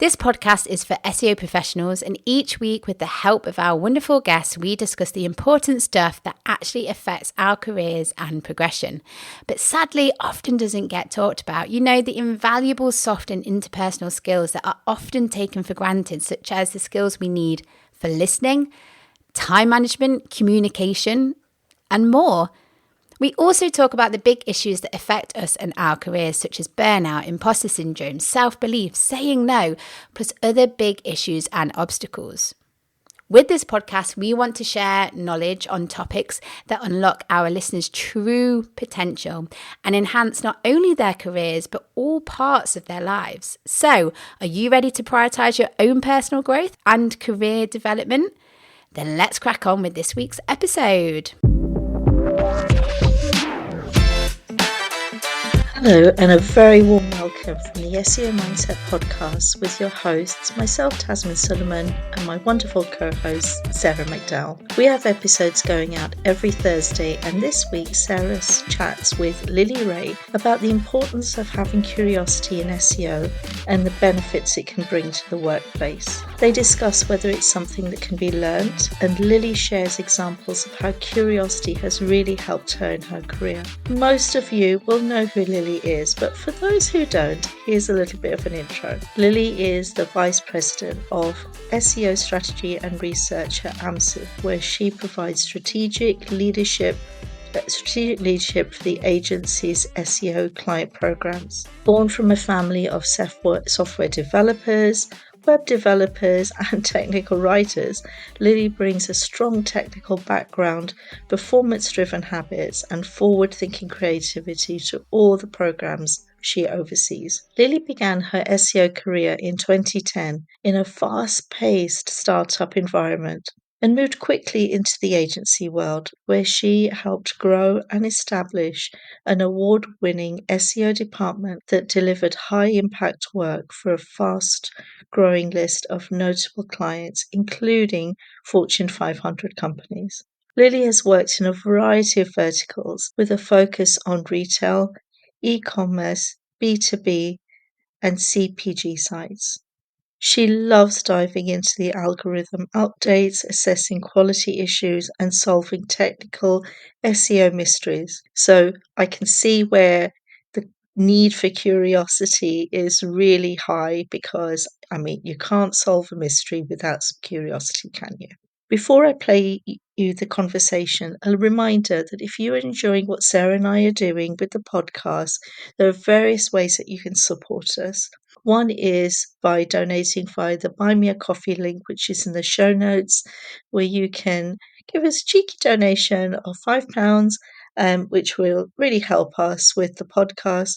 This podcast is for SEO professionals, and each week, with the help of our wonderful guests, we discuss the important stuff that actually affects our careers and progression, but sadly often doesn't get talked about. You know, the invaluable soft and interpersonal skills that are often taken for granted, such as the skills we need for listening, time management, communication, and more. We also talk about the big issues that affect us and our careers, such as burnout, imposter syndrome, self-belief, saying no, plus other big issues and obstacles. With this podcast, we want to share knowledge on topics that unlock our listeners' true potential and enhance not only their careers, but all parts of their lives. So, are you ready to prioritize your own personal growth and career development? Then let's crack on with this week's episode. Hello, and a very warm welcome from the SEO Mindset podcast with your hosts, myself, Tasmin Suleiman, and my wonderful co-host, Sarah McDowell. We have episodes going out every Thursday, and this week, Sarah chats with Lily Ray about the importance of having curiosity in SEO and the benefits it can bring to the workplace. They discuss whether it's something that can be learnt, and Lily shares examples of how curiosity has really helped her in her career. Most of you will know who Lily is, but for those who don't, here's a little bit of an intro. Lily is the Vice President of SEO Strategy and Research at Amsive, where she provides strategic leadership for the agency's SEO client programs. Born from a family of software developers, web developers and technical writers, Lily brings a strong technical background, performance-driven habits and forward-thinking creativity to all the programs she oversees. Lily began her SEO career in 2010 in a fast-paced startup environment and moved quickly into the agency world, where she helped grow and establish an award-winning SEO department that delivered high-impact work for a fast-growing list of notable clients, including Fortune 500 companies. Lily has worked in a variety of verticals with a focus on retail, e-commerce, B2B, and CPG sites. She loves diving into the algorithm updates, assessing quality issues, and solving technical SEO mysteries. So I can see where the need for curiosity is really high because, you can't solve a mystery without some curiosity, can you? Before I play you the conversation, a reminder that if you are enjoying what Sarah and I are doing with the podcast, there are various ways that you can support us. One is by donating via the Buy Me a Coffee link, which is in the show notes, where you can give us a cheeky donation of £5, which will really help us with the podcast.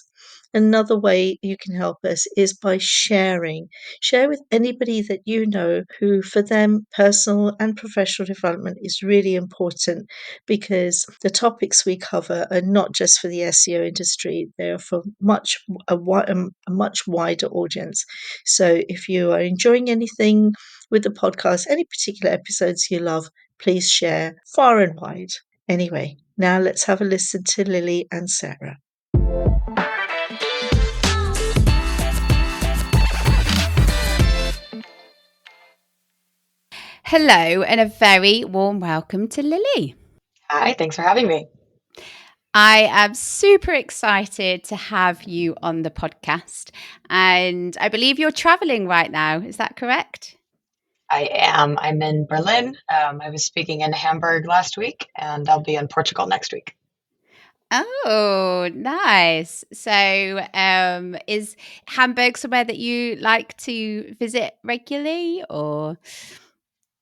Another way you can help us is by sharing. Share with anybody that you know who, for them, personal and professional development is really important, because the topics we cover are not just for the SEO industry, they're for a much wider audience. So if you are enjoying anything with the podcast, any particular episodes you love, please share far and wide. Anyway, now let's have a listen to Lily and Sarah. Hello, and a very warm welcome to Lily. Hi, thanks for having me. I am super excited to have you on the podcast, and I believe you're traveling right now. Is that correct? I am. I'm in Berlin. I was speaking in Hamburg last week, and I'll be in Portugal next week. Oh, nice. So, is Hamburg somewhere that you like to visit regularly, or?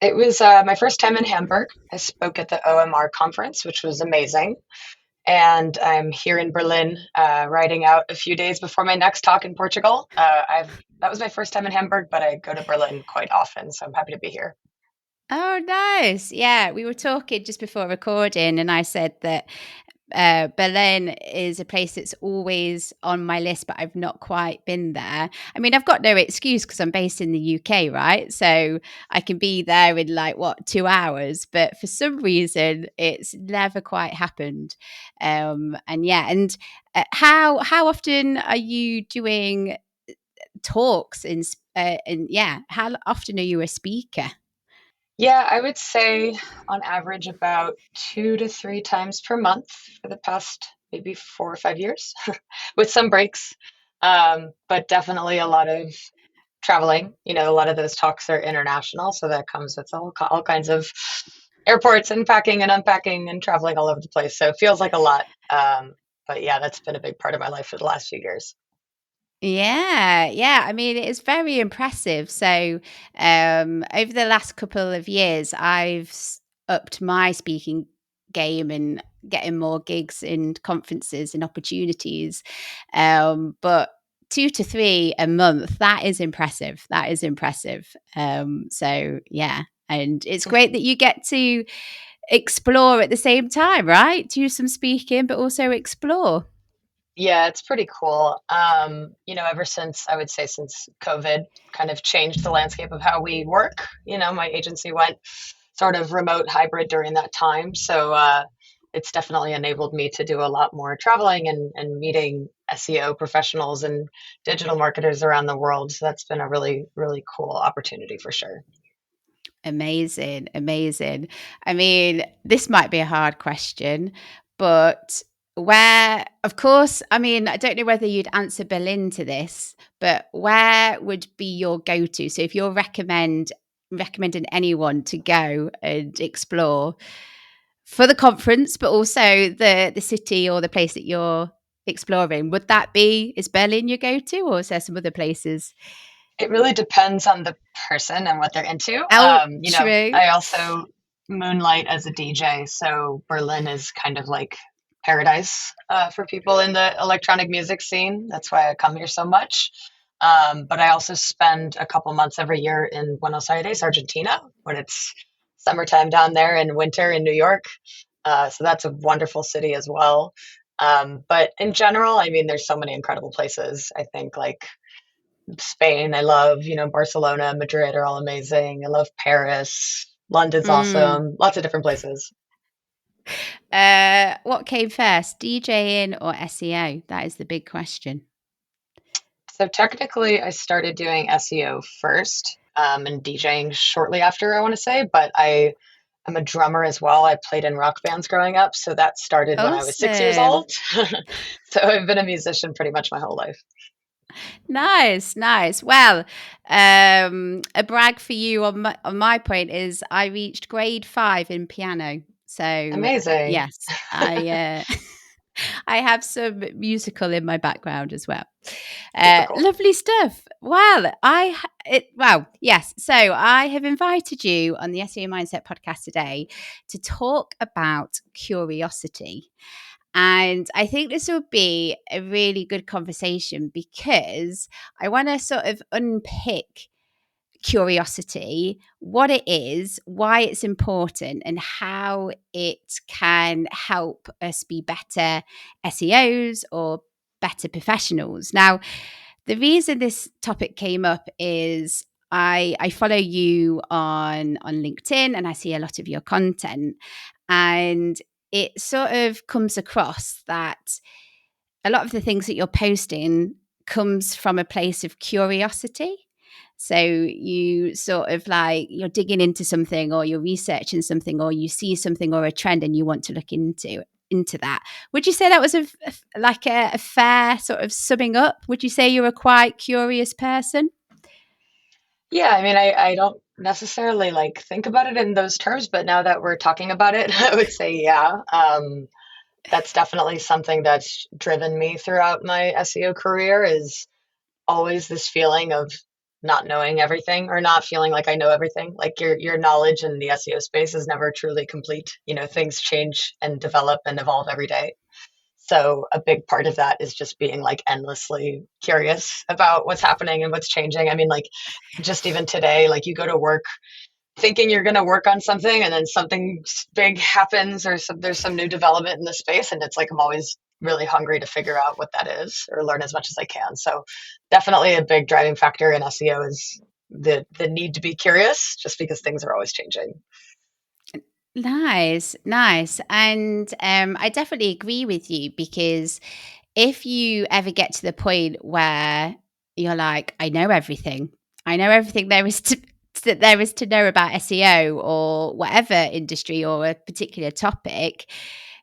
It was my first time in Hamburg. I spoke at the OMR conference, which was amazing. And I'm here in Berlin, riding out a few days before my next talk in Portugal. That was my first time in Hamburg, but I go to Berlin quite often, so I'm happy to be here. Oh, nice. Yeah, we were talking just before recording, and I said that Berlin is a place that's always on my list, but I've not quite been there. I mean, I've got no excuse because I'm based in the UK, right? So I can be there in 2 hours, but for some reason it's never quite happened. How often are you doing talks in And yeah, how often are you a speaker? Yeah, I would say on average about 2 to 3 times per month for the past maybe 4 or 5 years, with some breaks. But definitely a lot of traveling. A lot of those talks are international, so that comes with all kinds of airports and packing and unpacking and traveling all over the place. So it feels like a lot. But yeah, that's been a big part of my life for the last few years. Yeah, yeah. I mean, it's very impressive. So, over the last couple of years, upped my speaking game and getting more gigs and conferences and opportunities. But 2 to 3 a month, that is impressive. That is impressive. So yeah, and it's great that you get to explore at the same time, right? Do some speaking, but also explore. Yeah, it's pretty cool. Ever since I would say since COVID kind of changed the landscape of how we work, my agency went sort of remote hybrid during that time. So it's definitely enabled me to do a lot more traveling and meeting SEO professionals and digital marketers around the world. So that's been a really, really cool opportunity for sure. Amazing, amazing. I mean, this might be a hard question, but of course, I mean, I don't know whether you'd answer Berlin to this, but where would be your go-to? So if you're recommending anyone to go and explore for the conference, but also the city or the place that you're exploring, is Berlin your go-to, or is there some other places? It really depends on the person and what they're into. Oh, true. I also moonlight as a DJ, so Berlin is kind of like paradise for people in the electronic music scene. That's why I come here so much. But I also spend a couple months every year in Buenos Aires, Argentina, when it's summertime down there and winter in New York. So that's a wonderful city as well. But in general, I mean, there's so many incredible places. I think like Spain, I love, Barcelona, Madrid are all amazing. I love Paris. London's Mm. awesome. Lots of different places. What came first, DJing or SEO? That is the big question. So technically, I started doing SEO first and DJing shortly after, I want to say, but I'm a drummer as well. I played in rock bands growing up, so that started when I was 6 years Awesome. old. So I've been a musician pretty much my whole life. Nice, nice. Well, a brag for you on my point is I reached grade 5 in piano. So Amazing. yes, I I have some musical in my background as well. Super cool. Lovely stuff. Well, yes. So I have invited you on the SEO Mindset podcast today to talk about curiosity. And I think this will be a really good conversation because I want to sort of unpick curiosity, what it is, why it's important, and how it can help us be better SEOs or better professionals. Now, the reason this topic came up is I follow you on LinkedIn and I see a lot of your content, and it sort of comes across that a lot of the things that you're posting comes from a place of curiosity. So you sort of like you're digging into something or you're researching something or you see something or a trend and you want to look into that. Would you say that was a fair sort of summing up? Would you say you're a quite curious person? Yeah, I mean, I don't necessarily like think about it in those terms, but now that we're talking about it, I would say yeah. That's definitely something that's driven me throughout my SEO career is always this feeling of not knowing everything or not feeling like I know everything. Like your knowledge in the SEO space is never truly complete. Things change and develop and evolve every day. So a big part of that is just being like endlessly curious about what's happening and what's changing. I mean, like just even today, like you go to work thinking you're going to work on something and then something big happens or there's some new development in the space and it's like I'm always really hungry to figure out what that is or learn as much as I can. So definitely a big driving factor in SEO is the need to be curious just because things are always changing. Nice, nice. And I definitely agree with you because if you ever get to the point where you're like, I know everything, I know everything there is to know about SEO or whatever industry or a particular topic,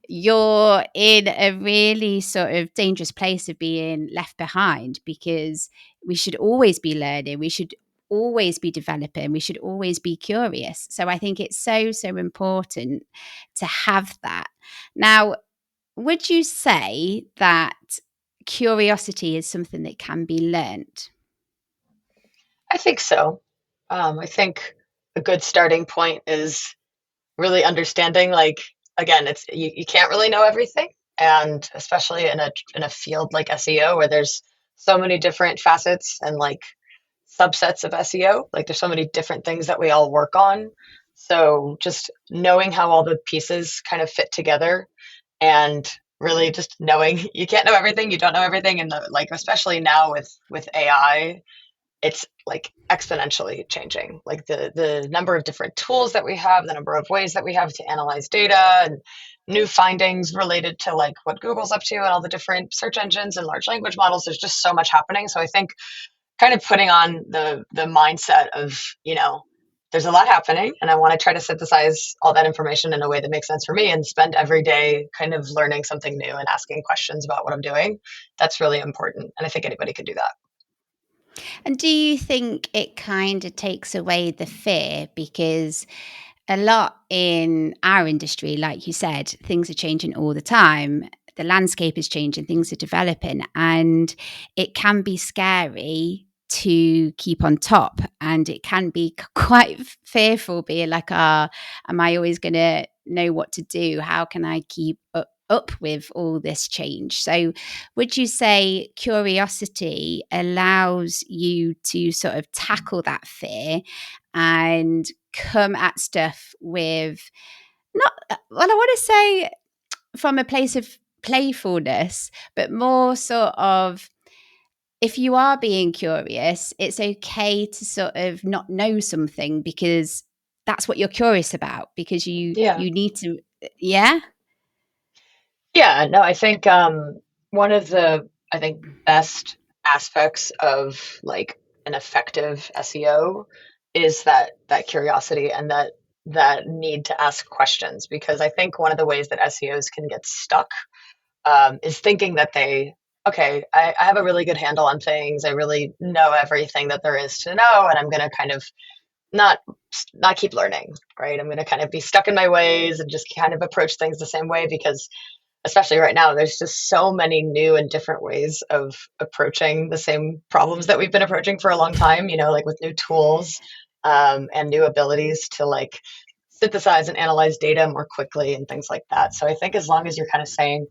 you're in a really sort of dangerous place of being left behind, because we should always be learning. We should always be developing. We should always be curious. So I think it's so, so important to have that. Now, would you say that curiosity is something that can be learnt? I think so. I think a good starting point is really understanding, like, again, it's you can't really know everything, and especially in a field like SEO where there's so many different facets and like subsets of SEO. Like there's so many different things that we all work on. So just knowing how all the pieces kind of fit together, and really just knowing you can't know everything, you don't know everything, and like especially now with AI, it's like exponentially changing. Like the number of different tools that we have, the number of ways that we have to analyze data, and new findings related to like what Google's up to and all the different search engines and large language models. There's just so much happening. So I think kind of putting on the mindset of, there's a lot happening, and I want to try to synthesize all that information in a way that makes sense for me and spend every day kind of learning something new and asking questions about what I'm doing. That's really important. And I think anybody could do that. And do you think it kind of takes away the fear? Because a lot in our industry, like you said, things are changing all the time. The landscape is changing, things are developing, and it can be scary to keep on top. And it can be quite fearful, being like, am I always going to know what to do? How can I keep up with all this change? So, would you say curiosity allows you to sort of tackle that fear and come at stuff with not, well, I want to say from a place of playfulness, but more sort of, if you are being curious, it's okay to sort of not know something, because that's what you're curious about, because Yeah. you need to, yeah. Yeah, no, I think one of the best aspects of like an effective SEO is that curiosity and that need to ask questions, because I think one of the ways that SEOs can get stuck is thinking that okay, I have a really good handle on things. I really know everything that there is to know, and I'm going to kind of not not keep learning, right? I'm going to kind of be stuck in my ways and just kind of approach things the same way, because especially right now, there's just so many new and different ways of approaching the same problems that we've been approaching for a long time, like with new tools and new abilities to like synthesize and analyze data more quickly and things like that. So I think as long as you're kind of saying,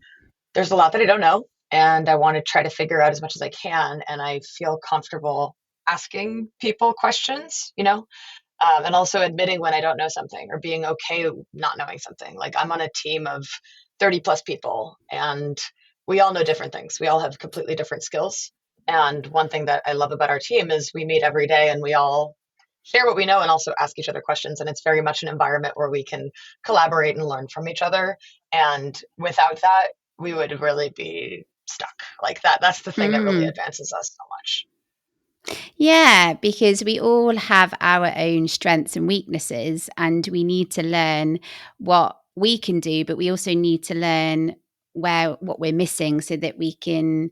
there's a lot that I don't know, and I want to try to figure out as much as I can, and I feel comfortable asking people questions, and also admitting when I don't know something, or being okay not knowing something. Like I'm on a team of 30 plus people, and we all know different things. We all have completely different skills. And one thing that I love about our team is we meet every day and we all share what we know and also ask each other questions. And it's very much an environment where we can collaborate and learn from each other. And without that, we would really be stuck. Like that's the thing that really Mm. advances us so much. Yeah, because we all have our own strengths and weaknesses, and we need to learn what we can do, but we also need to learn what we're missing, so that we can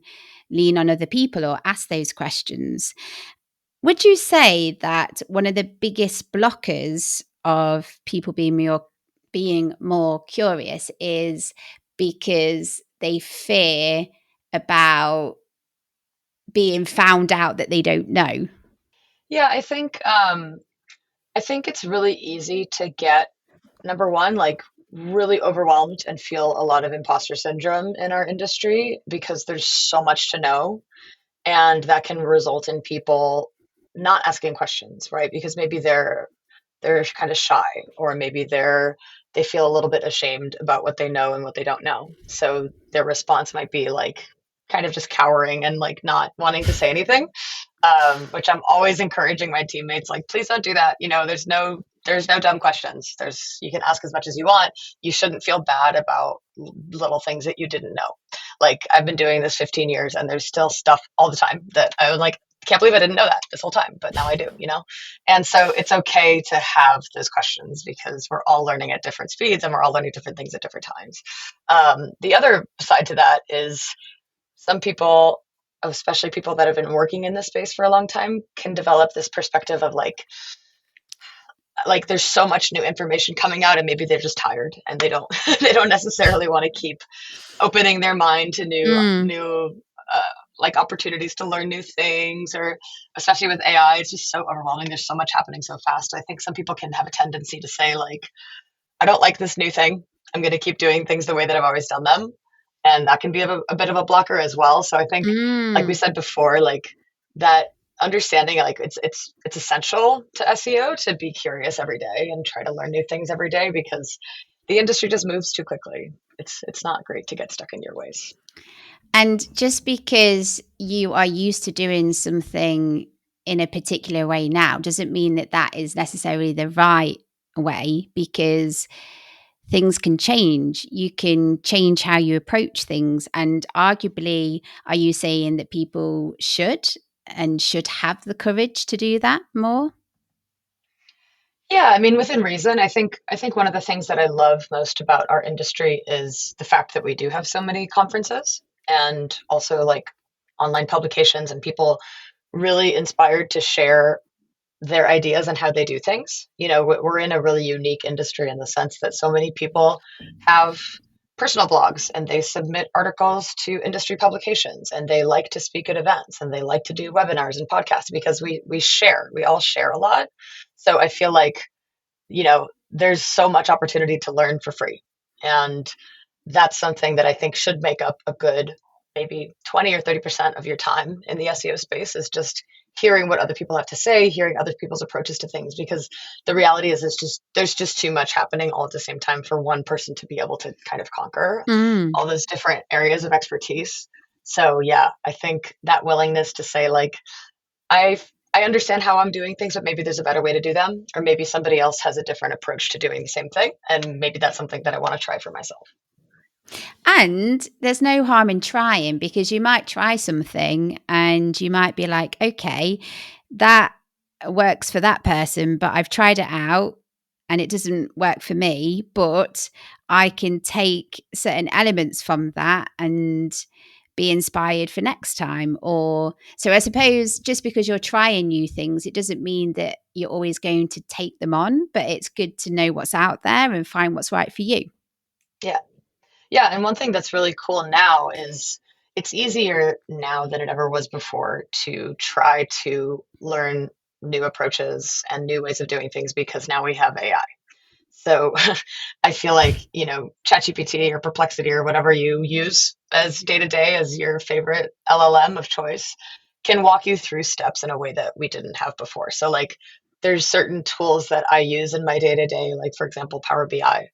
lean on other people or ask those questions. Would you say that one of the biggest blockers of people being more curious is because they fear about being found out that they don't know? Yeah, I think it's really easy to get, number one, like really overwhelmed and feel a lot of imposter syndrome in our industry because there's so much to know. And that can result in people not asking questions, right? Because maybe they're kind of shy, or maybe they feel a little bit ashamed about what they know and what they don't know. So their response might be like kind of just cowering and like not wanting to say anything, which I'm always encouraging my teammates, like, please don't do that. There's no dumb questions. You can ask as much as you want. You shouldn't feel bad about little things that you didn't know. Like I've been doing this 15 years and there's still stuff all the time that I would like, can't believe I didn't know that this whole time, but now I do, you know? And so it's okay to have those questions because we're all learning at different speeds and we're all learning different things at different times. The other side to that is some people, especially people that have been working in this space for a long time, can develop this perspective of like there's so much new information coming out and maybe they're just tired and they don't they don't necessarily want to keep opening their mind to Mm. new like opportunities to learn new things, or especially with AI, it's just so overwhelming. There's so much happening so fast. I think some people can have a tendency to say like, I don't like this new thing. I'm going to keep doing things the way that I've always done them. And that can be a bit of a blocker as well. So I think, like we Mm. said before, like that understanding, like it's essential to SEO to be curious every day and try to learn new things every day because the industry just moves too quickly. It's not great to get stuck in your ways. And just because you are used to doing something in a particular way now doesn't mean that that is necessarily the right way, because things can change. You can change how you approach things. And arguably, are you saying that people should have the courage to do that more? Yeah, I mean, within reason, I think one of the things that I love most about our industry is the fact that we do have so many conferences and also like online publications and people really inspired to share their ideas and how they do things. You know, we're in a really unique industry in the sense that so many people have personal blogs and they submit articles to industry publications and they like to speak at events and they like to do webinars and podcasts because we all share a lot. So I feel like, you know, there's so much opportunity to learn for free. And that's something that I think should make up a good maybe 20 or 30% of your time in the SEO space, is just hearing what other people have to say, hearing other people's approaches to things, because the reality is it's just there's just too much happening all at the same time for one person to be able to kind of conquer Mm. all those different areas of expertise. So yeah, I think that willingness to say like I I understand how I'm doing things, but maybe there's a better way to do them, or maybe somebody else has a different approach to doing the same thing, and maybe that's something that I want to try for myself. And there's no harm in trying, because you might try something and you might be like, okay, that works for that person, but I've tried it out and it doesn't work for me. But I can take certain elements from that and be inspired for next time. Or so I suppose just because you're trying new things, it doesn't mean that you're always going to take them on, but it's good to know what's out there and find what's right for you. Yeah. Yeah, and one thing that's really cool now is it's easier now than it ever was before to try to learn new approaches and new ways of doing things because now we have AI. So I feel like, you know, ChatGPT or Perplexity or whatever you use as day to day as your favorite LLM of choice can walk you through steps in a way that we didn't have before. So, like, there's certain tools that I use in my day to day, like, for example, Power BI.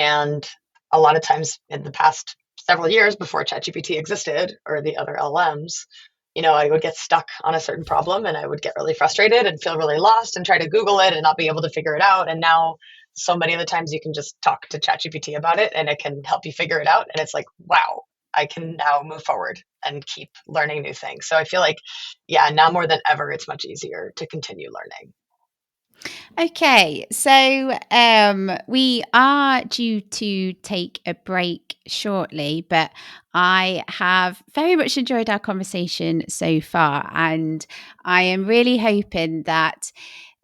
And a lot of times in the past several years before ChatGPT existed or the other LLMs, you know, I would get stuck on a certain problem and I would get really frustrated and feel really lost and try to Google it and not be able to figure it out. And now so many of the times you can just talk to ChatGPT about it and it can help you figure it out. And it's like, wow, I can now move forward and keep learning new things. So I feel like, yeah, now more than ever, it's much easier to continue learning. Okay, so we are due to take a break shortly, but I have very much enjoyed our conversation so far, and I am really hoping that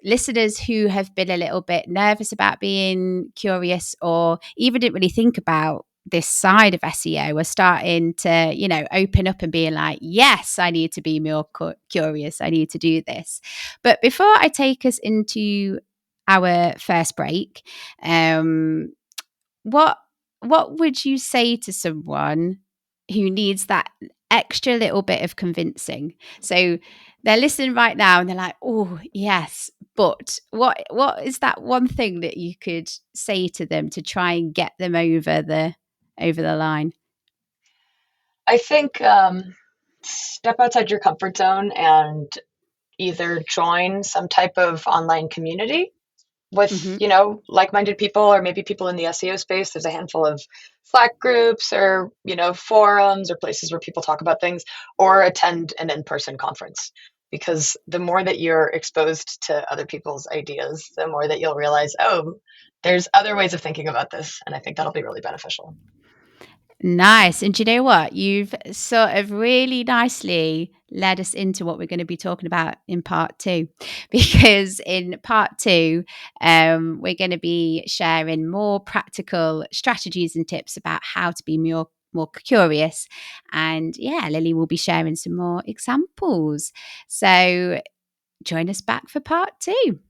listeners who have been a little bit nervous about being curious, or even didn't really think about this side of SEO, are starting to, open up and being like, yes, I need to be more curious. I need to do this. But before I take us into our first break, um, what what would you say to someone who needs that extra little bit of convincing? So they're listening right now and they're like, "Oh, yes." But what is that one thing that you could say to them to try and get them over the line? I think step outside your comfort zone and either join some type of online community with, Mhm. you know, like-minded people, or maybe people in the SEO space. There's a handful of Slack groups or, you know, forums or places where people talk about things, or attend an in-person conference. because the more that you're exposed to other people's ideas, the more that you'll realize, oh, there's other ways of thinking about this. And I think that'll be really beneficial. Nice. And do you know what? You've sort of really nicely led us into what we're going to be talking about in part two. Because in part two, we're going to be sharing more practical strategies and tips about how to be more curious. And yeah, Lily will be sharing some more examples. So join us back for part two.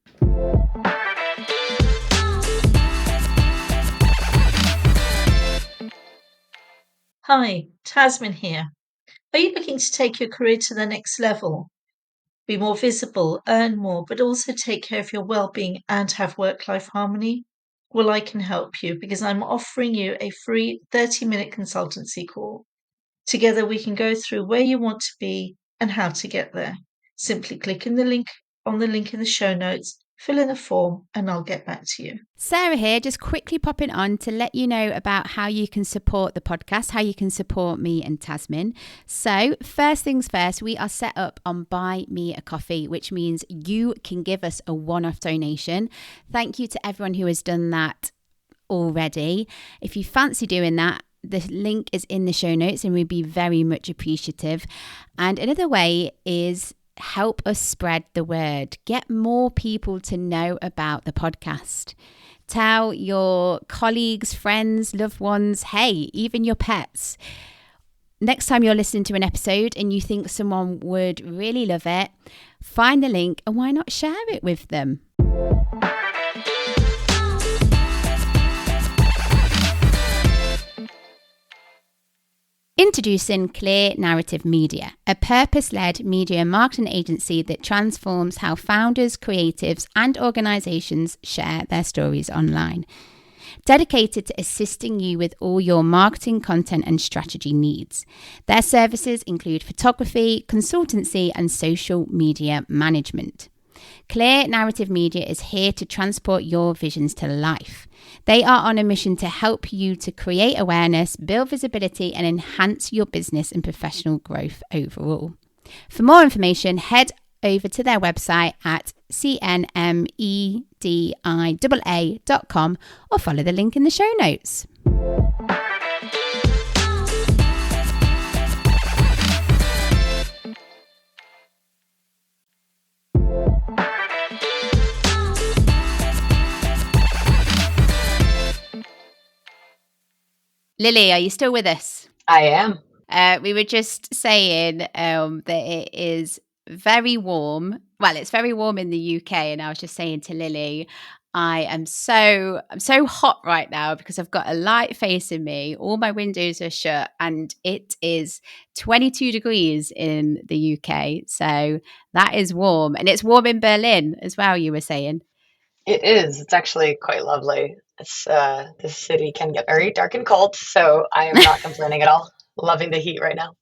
Hi, Tasmin here. Are you looking to take your career to the next level? Be more visible, earn more, but also take care of your well-being and have work-life harmony? Well, I can help you because I'm offering you a free 30-minute consultancy call. Together we can go through where you want to be and how to get there. Simply click on the link in the show notes, fill in a form, and I'll get back to you. Sarah here, just quickly popping on to let you know about how you can support the podcast, how you can support me and Tasmin. So first things first, we are set up on Buy Me a Coffee, which means you can give us a one-off donation. Thank you to everyone who has done that already. If you fancy doing that, the link is in the show notes and we'd be very much appreciative. And another way is help us spread the word. Get more people to know about the podcast. Tell your colleagues, friends, loved ones, hey, even your pets. Next time you're listening to an episode and you think someone would really love it, find the link and why not share it with them? Introducing Clear Narrative Media, a purpose-led media marketing agency that transforms how founders, creatives, and organizations share their stories online. Dedicated to assisting you with all your marketing, content, and strategy needs. Their services include photography, consultancy, and social media management. Clear Narrative Media is here to transport your visions to life. They are on a mission to help you to create awareness, build visibility, and enhance your business and professional growth overall. For more information, head over to their website at cnmedia.com or follow the link in the show notes. Lily, are you still with us? I am. We were just saying that it is very warm. Well, it's very warm in the UK, and I was just saying to Lily, I'm so hot right now because I've got a light facing me. All my windows are shut, and it is 22 degrees in the UK. So that is warm, and it's warm in Berlin as well. You were saying. It is. It's actually quite lovely. This city can get very dark and cold, so I am not complaining at all. Loving the heat right now.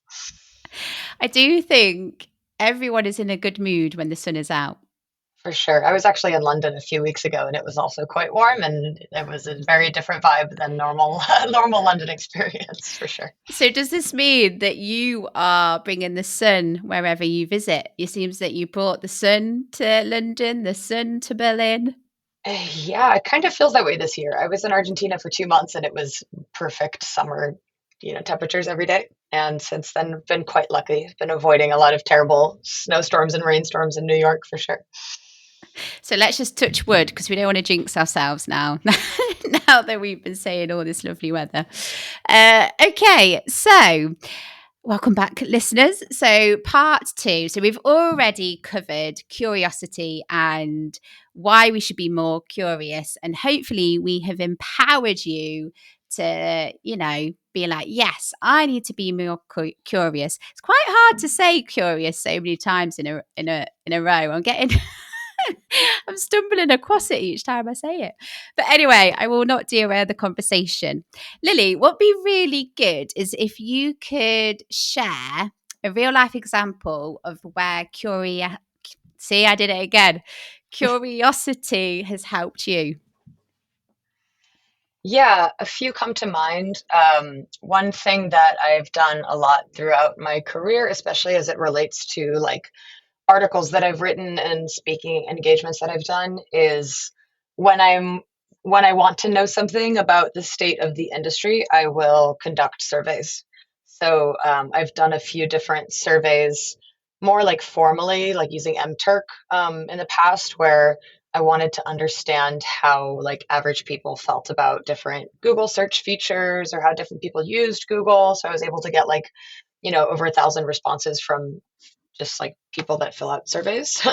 I do think everyone is in a good mood when the sun is out. For sure. I was actually in London a few weeks ago, and it was also quite warm, and it was a very different vibe than normal normal London experience, for sure. So does this mean that you are bringing the sun wherever you visit? It seems that you brought the sun to London, the sun to Berlin. Yeah, it kind of feels that way this year. I was in Argentina for 2 months, and it was perfect summer, temperatures every day. And since then, I've been quite lucky. I've been avoiding a lot of terrible snowstorms and rainstorms in New York, for sure. So let's just touch wood because we don't want to jinx ourselves now. Now that we've been saying all this lovely weather. Okay, so welcome back, listeners. So part two. So we've already covered curiosity and why we should be more curious. And hopefully we have empowered you to, be like, yes, I need to be more curious. It's quite hard to say curious so many times in a row. I'm getting... I'm stumbling across it each time I say it. But anyway, I will not derail the conversation. Lily, what would be really good is if you could share a real life example of where see, I did it again. Curiosity has helped you. Yeah, a few come to mind. One thing that I've done a lot throughout my career, especially as it relates to like articles that I've written and speaking engagements that I've done is when I'm when I want to know something about the state of the industry, I will conduct surveys. So I've done a few different surveys, more like formally, like using MTurk in the past, where I wanted to understand how like average people felt about different Google search features or how different people used Google. So I was able to get like, over 1,000 responses from just like people that fill out surveys.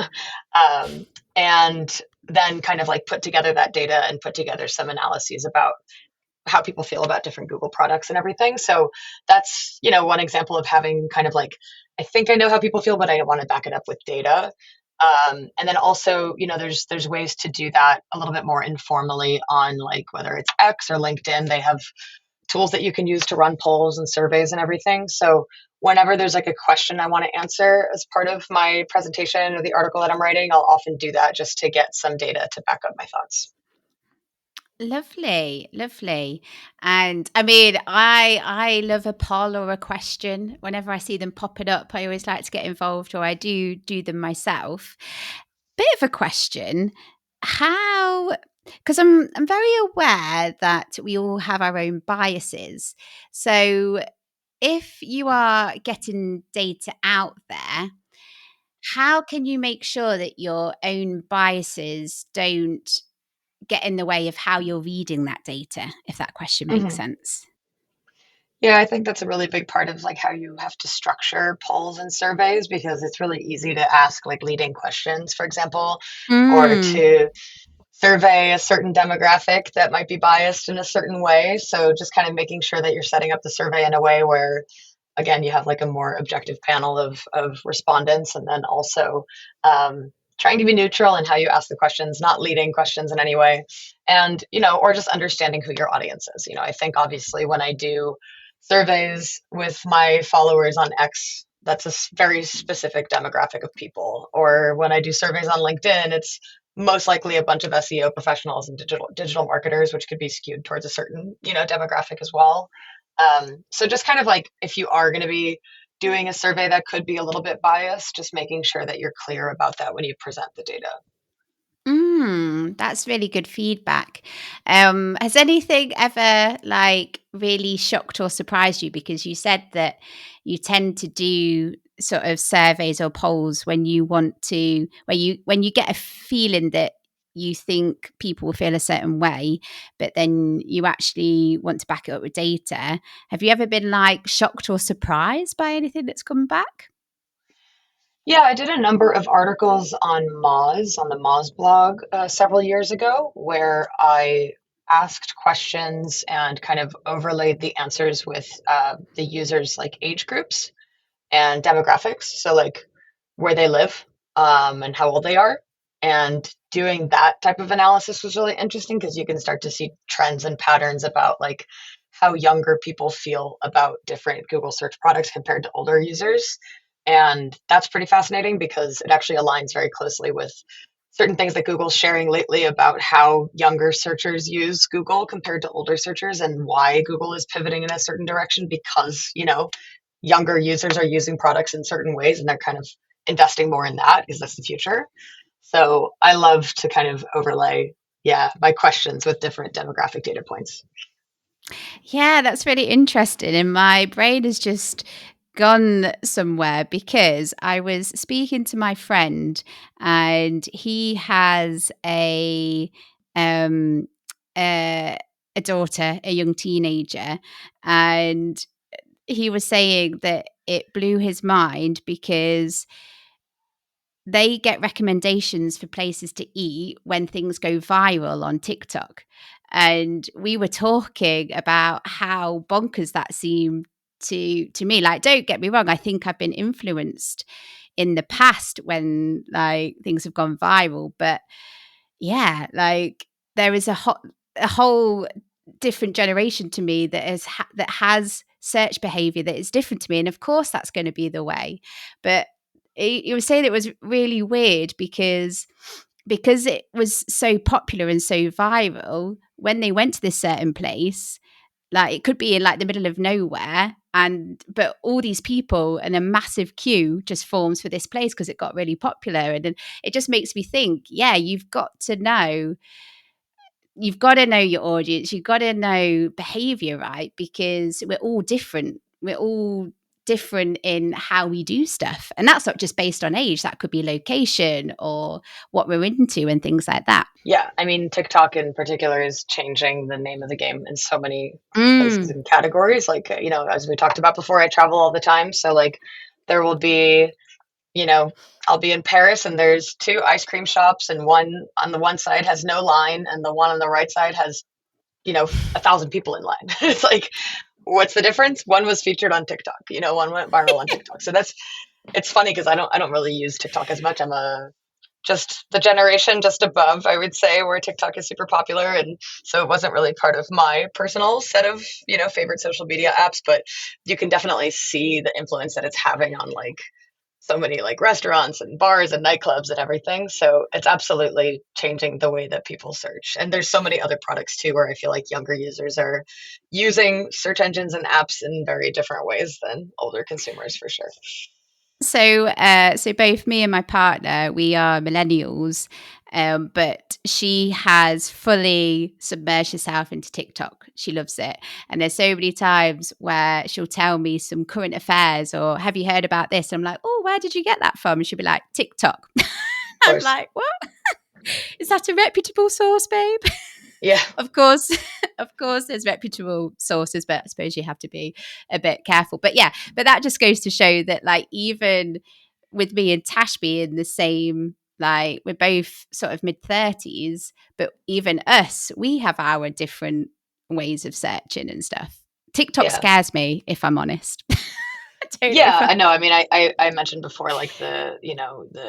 And then kind of like put together that data and put together some analyses about how people feel about different Google products and everything. So that's, one example of having kind of like, I think I know how people feel, but I want to back it up with data. And then also, there's ways to do that a little bit more informally on like whether it's X or LinkedIn. They have tools that you can use to run polls and surveys and everything. So whenever there's like a question I want to answer as part of my presentation or the article that I'm writing, I'll often do that just to get some data to back up my thoughts. Lovely, lovely. And I mean, I love a poll or a question. Whenever I see them popping up, I always like to get involved, or I do them myself. Bit of a question. How, because I'm very aware that we all have our own biases. So if you are getting data out there, how can you make sure that your own biases don't get in the way of how you're reading that data, if that question makes Hmm. sense? Yeah, I think that's a really big part of like how you have to structure polls and surveys because it's really easy to ask like leading questions, for example, or Mm. to survey a certain demographic that might be biased in a certain way. So just kind of making sure that you're setting up the survey in a way where again you have like a more objective panel of respondents, and then also trying to be neutral in how you ask the questions, not leading questions in any way, and or just understanding who your audience is. I think obviously when I do surveys with my followers on X, that's a very specific demographic of people, or when I do surveys on LinkedIn, it's most likely a bunch of SEO professionals and digital marketers, which could be skewed towards a certain demographic as well. So just kind of like if you are going to be doing a survey that could be a little bit biased, just making sure that you're clear about that when you present the data. That's really good feedback. Has anything ever like really shocked or surprised you? Because you said that you tend to do sort of surveys or polls when you want to, when you get a feeling that you think people will feel a certain way, but then you actually want to back it up with data. Have you ever been like shocked or surprised by anything that's come back? Yeah, I did a number of articles on Moz, on the Moz blog several years ago, where I asked questions and kind of overlaid the answers with the users' like age groups and demographics. So, like where they live and how old they are. And doing that type of analysis was really interesting because you can start to see trends and patterns about like how younger people feel about different Google search products compared to older users. And that's pretty fascinating because it actually aligns very closely with certain things that Google's sharing lately about how younger searchers use Google compared to older searchers and why Google is pivoting in a certain direction because, younger users are using products in certain ways and they're kind of investing more in that because that's the future. So I love to kind of overlay, yeah, my questions with different demographic data points. Yeah, that's really interesting. And my brain has just gone somewhere because I was speaking to my friend and he has um a daughter, a young teenager, and he was saying that it blew his mind because they get recommendations for places to eat when things go viral on TikTok. And we were talking about how bonkers that seemed to me. Like, don't get me wrong, I think I've been influenced in the past when like things have gone viral, but yeah, like there is a whole different generation to me that that has search behavior that is different to me, and of course that's going to be the way. But you were saying it was really weird because it was so popular and so viral when they went to this certain place. Like it could be in like the middle of nowhere, but all these people and a massive queue just forms for this place because it got really popular. And it just makes me think, yeah, you've got to know your audience, you've got to know behavior, right? Because we're all different. We're all different in how we do stuff. And that's not just based on age, that could be location or what we're into and things like that. Yeah, I mean, TikTok in particular is changing the name of the game in so many places Mm. and categories. Like, as we talked about before, I travel all the time. So, like, there will be, you know, I'll be in Paris and there's two ice cream shops, and one on the one side has no line, and the one on the right side has, 1,000 people in line. It's like, what's the difference? One was featured on TikTok, one went viral on TikTok. So it's funny because I don't really use TikTok as much. I'm a just the generation just above, I would say, where TikTok is super popular. And so it wasn't really part of my personal set of, favorite social media apps, but you can definitely see the influence that it's having on like so many like restaurants and bars and nightclubs and everything. So it's absolutely changing the way that people search. And there's so many other products too, where I feel like younger users are using search engines and apps in very different ways than older consumers for sure. So both me and my partner, we are millennials, but she has fully submerged herself into TikTok. She loves it, and there's so many times where she'll tell me some current affairs or "Have you heard about this?" I'm like, "Oh, where did you get that from?" And she'll be like, "TikTok." Of I'm course. like, "What? Is that a reputable source, babe?" Yeah. Of course, of course, there's reputable sources, but I suppose you have to be a bit careful. But yeah, but that just goes to show that, like, even with me and Tash being the same, like, we're both sort of mid-30s, but even us, we have our different ways of searching and stuff. TikTok Yeah. scares me, if I'm honest. I don't know Yeah, if I know. I mean, I mentioned before, like the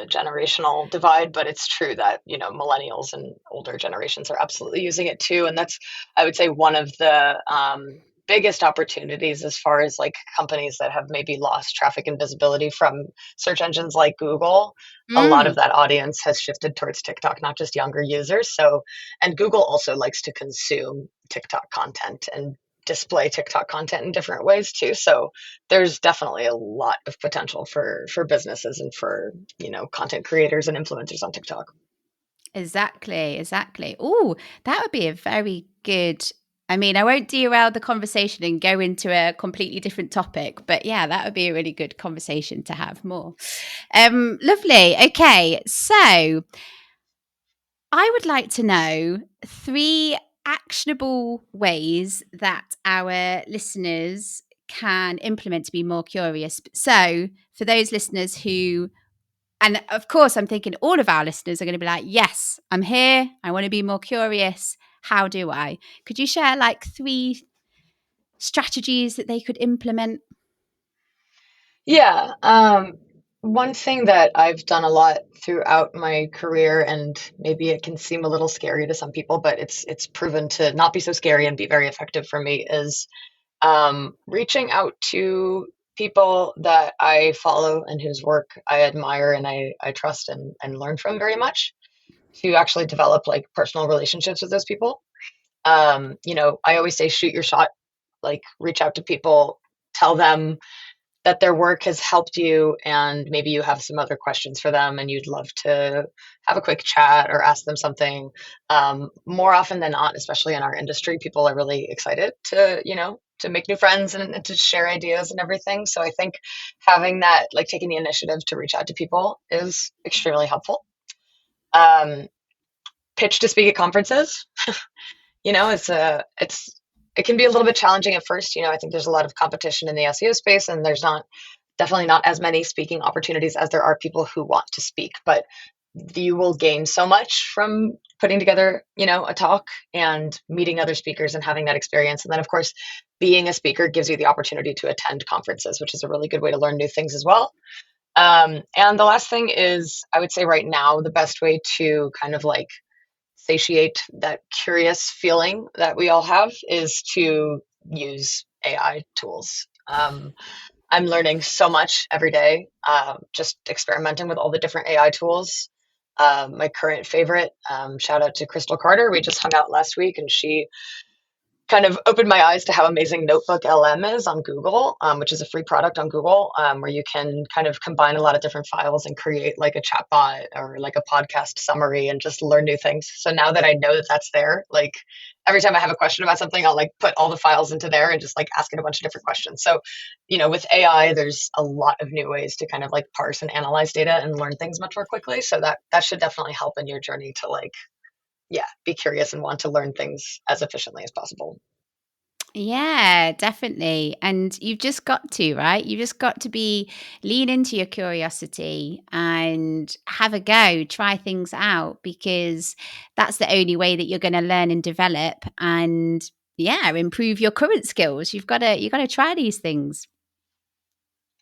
generational divide, but it's true that, millennials and older generations are absolutely using it too. And that's, I would say, one of the biggest opportunities as far as like companies that have maybe lost traffic and visibility from search engines like Google. A lot of Mm. that audience has shifted towards TikTok, not just younger users. So, and Google also likes to consume TikTok content and display TikTok content in different ways too. So there's definitely a lot of potential for businesses and for, content creators and influencers on TikTok. Exactly. Oh, that would be a very good. I mean, I won't derail the conversation and go into a completely different topic, but yeah, that would be a really good conversation to have more. Lovely. Okay, so I would like to know 3 actionable ways that our listeners can implement to be more curious. So, for those listeners who and of course, I'm thinking all of our listeners are going to be like, yes, I'm here. I want to be more curious. How do I? Could you share like 3 strategies that they could implement? Yeah. One thing that I've done a lot throughout my career, and maybe it can seem a little scary to some people, but it's proven to not be so scary and be very effective for me, is reaching out to people that I follow and whose work I admire and I trust and learn from very much, to actually develop like personal relationships with those people. I always say shoot your shot, like reach out to people, tell them that their work has helped you, and maybe you have some other questions for them and you'd love to have a quick chat or ask them something. More often than not, especially in our industry, people are really excited to make new friends and to share ideas and everything. So I think having that, like taking the initiative to reach out to people, is extremely helpful. Um, Pitch to speak at conferences. It can be a little bit challenging at first. I think there's a lot of competition in the SEO space, and there's not definitely not as many speaking opportunities as there are people who want to speak. But you will gain so much from putting together, a talk and meeting other speakers and having that experience. And then, of course, being a speaker gives you the opportunity to attend conferences, which is a really good way to learn new things as well. And the last thing is, I would say right now, the best way to kind of like satiate that curious feeling that we all have is to use AI tools. I'm learning so much every day, just experimenting with all the different AI tools. My current favorite, shout out to Crystal Carter. We just hung out last week, and she kind of opened my eyes to how amazing Notebook LM is on Google, which is a free product on Google, where you can kind of combine a lot of different files and create like a chatbot or like a podcast summary and just learn new things. So now that I know that that's there, like every time I have a question about something, I'll like put all the files into there and just like ask it a bunch of different questions. So, with AI, there's a lot of new ways to kind of like parse and analyze data and learn things much more quickly. So that should definitely help in your journey to like, yeah, be curious and want to learn things as efficiently as possible. Yeah, definitely. And you've just got to, right? You've just got to lean into your curiosity and have a go, try things out, because that's the only way that you're going to learn and develop and improve your current skills. You got to try these things.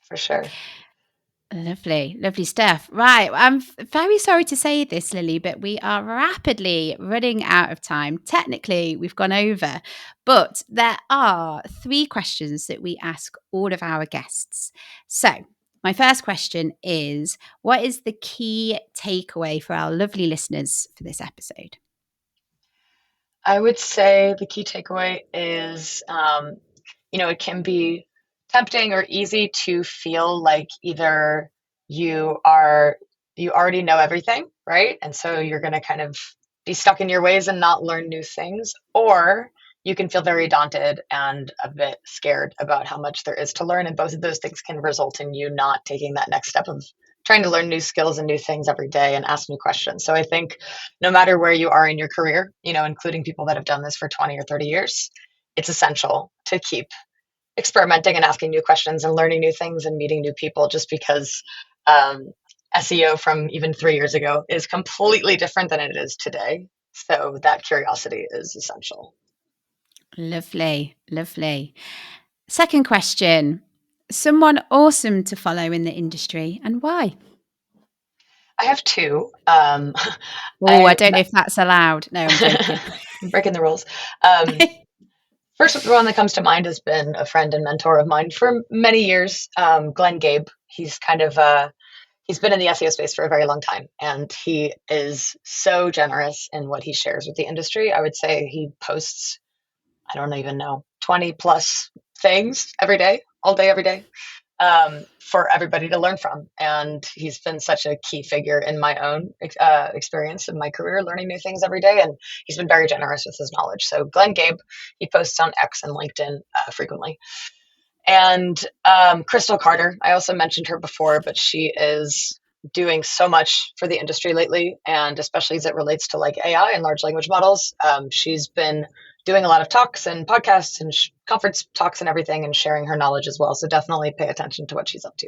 For sure. Lovely, lovely stuff. Right. I'm very sorry to say this, Lily, but we are rapidly running out of time. Technically, we've gone over, but there are 3 questions that we ask all of our guests. So, my first question is, what is the key takeaway for our lovely listeners for this episode? I would say the key takeaway is, it can be tempting or easy to feel like either you already know everything, right? And so you're going to kind of be stuck in your ways and not learn new things, or you can feel very daunted and a bit scared about how much there is to learn. And both of those things can result in you not taking that next step of trying to learn new skills and new things every day and ask new questions. So I think no matter where you are in your career, including people that have done this for 20 or 30 years, it's essential to keep experimenting and asking new questions and learning new things and meeting new people, just because SEO from even 3 years ago is completely different than it is today. So that curiosity is essential. Lovely, lovely. Second question, someone awesome to follow in the industry and why? I have 2. Oh, I don't know if that's allowed. No, I'm joking. I'm breaking the rules. First one that comes to mind has been a friend and mentor of mine for many years, Glenn Gabe. He's kind of he's been in the SEO space for a very long time, and he is so generous in what he shares with the industry. I would say he posts, I don't even know, 20 plus things every day, all day, every day, for everybody to learn from. And he's been such a key figure in my own experience in my career, learning new things every day. And he's been very generous with his knowledge. So Glenn Gabe, he posts on X and LinkedIn frequently. And Crystal Carter, I also mentioned her before, but she is doing so much for the industry lately, and especially as it relates to like AI and large language models. She's been doing a lot of talks and podcasts and conference talks and everything, and sharing her knowledge as well. So definitely pay attention to what she's up to.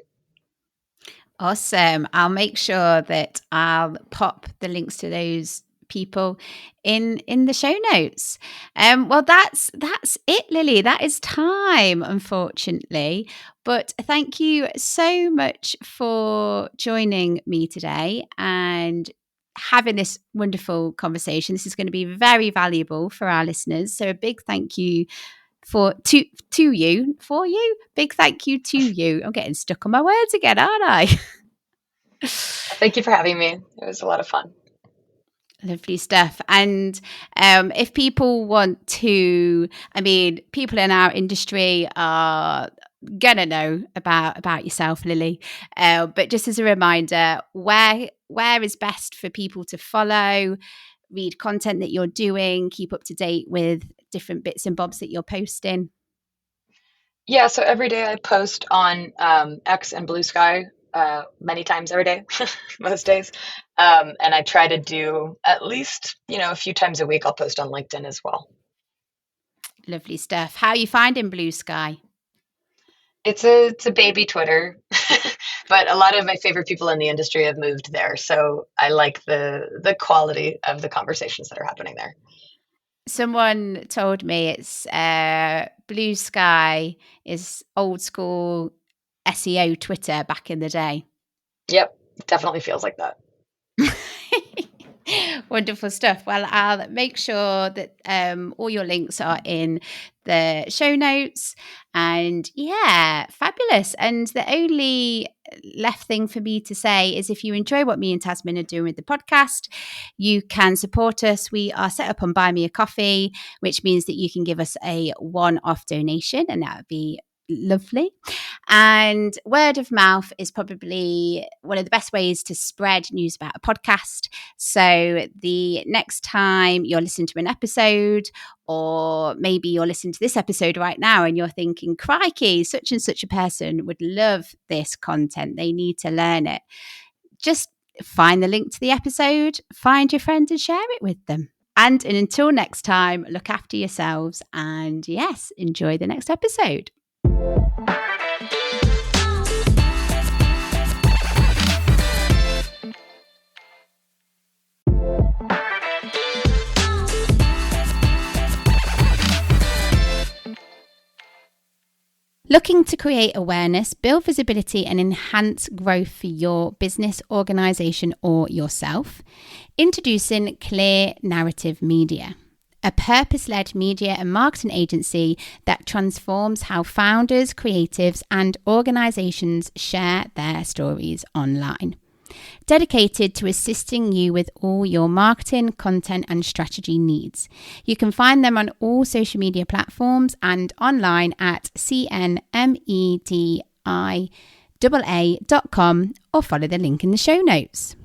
Awesome. I'll make sure that I'll pop the links to those people in the show notes. Well, that's it, Lily. That is time, unfortunately. But thank you so much for joining me today and having this wonderful conversation. This is going to be very valuable for our listeners. So a big thank you for you. Big thank you to you. I'm getting stuck on my words again, aren't I? Thank you for having me. It was a lot of fun. Lovely stuff. And if people want to, people in our industry are gonna know about yourself, Lily. But just as a reminder, where is best for people to follow, read content that you're doing, keep up to date with different bits and bobs that you're posting? Yeah, so every day I post on X and Blue Sky many times every day, most days. And I try to do at least, a few times a week, I'll post on LinkedIn as well. Lovely stuff. How are you finding Blue Sky? It's a baby Twitter, but a lot of my favorite people in the industry have moved there. So I like the quality of the conversations that are happening there. Someone told me it's Blue Sky is old school SEO Twitter back in the day. Yep, definitely feels like that. Wonderful stuff. Well, I'll make sure that all your links are in the show notes. And yeah, fabulous. And the only left thing for me to say is if you enjoy what me and Tasmin are doing with the podcast, you can support us. We are set up on Buy Me a Coffee, which means that you can give us a one-off donation, and that would be lovely. And word of mouth is probably one of the best ways to spread news about a podcast. So the next time you're listening to an episode, or maybe you're listening to this episode right now and you're thinking, crikey, such and such a person would love this content, they need to learn it, just find the link to the episode, find your friends and share it with them. And until next time, look after yourselves and yes, enjoy the next episode. Looking to create awareness, build visibility, and enhance growth for your business, organization, or yourself? Introducing Clear Narrative Media, a purpose-led media and marketing agency that transforms how founders, creatives, and organizations share their stories online. Dedicated to assisting you with all your marketing, content, and strategy needs. You can find them on all social media platforms and online at cnmediaa.com or follow the link in the show notes.